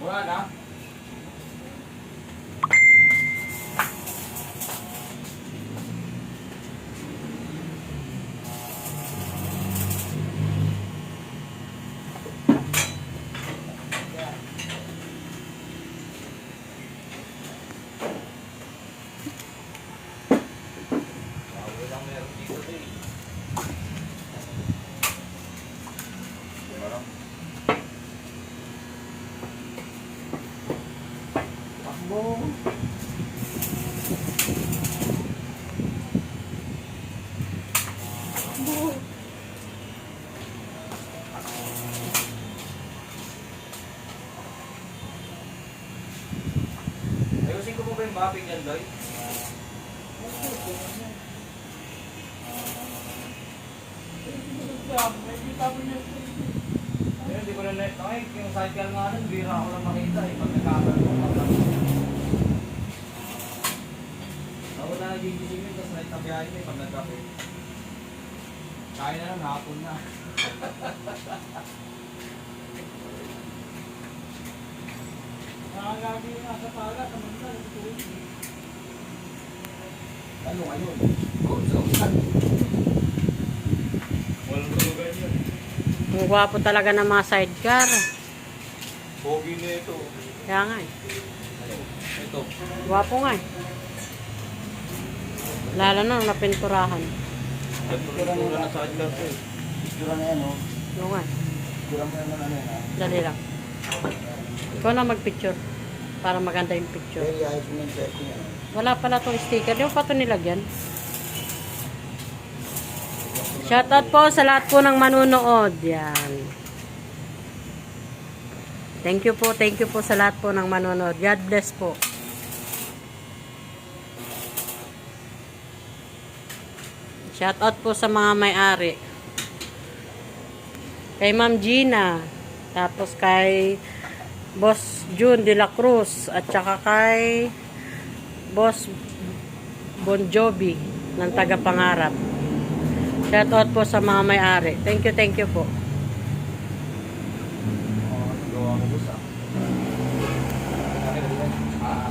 Wala na. Walang meron dito eh. Parang Takbo. Takbo. ayusin ko po ba yung mapping yan, Loy? Ayun, di ko na net. Ay, yung cycle nga nun, bira ako lang makita eh. Pag nagkakaroon ko lang. Ako na nagigising yun, tapos naitabiyahin ko eh, pag nagkape. Kain na lang, hapon na. Nakagagi nga sa pala, sa mga natutulog. Ano ngayon? Saan? Walang tulugan yun. Ang gwapo talaga ng mga sidecar. Pogi na ito. Kaya nga eh. Ito. Gwapo nga eh. Lalo na nung napinturahan. Pictura na sa akin ko eh. Picture na yan, oh. Oo nga eh. Picture mo yan ng ano yan, ah. Dali lang. Ikaw na magpicture. Para maganda yung picture. Very ayos mo yung setting, ah. Wala pala tong sticker. Di mo pa ito nilagyan. Shoutout po sa lahat po ng manunood. Yan. Thank you po sa lahat po ng manunood. God bless po. Shoutout po sa mga may-ari. Kay Ma'am Gina. Tapos kay Boss June de la Cruz. At saka kay Boss Bon Jovi ng taga Pangarap. Shoutout po sa mga may-ari. Thank you po.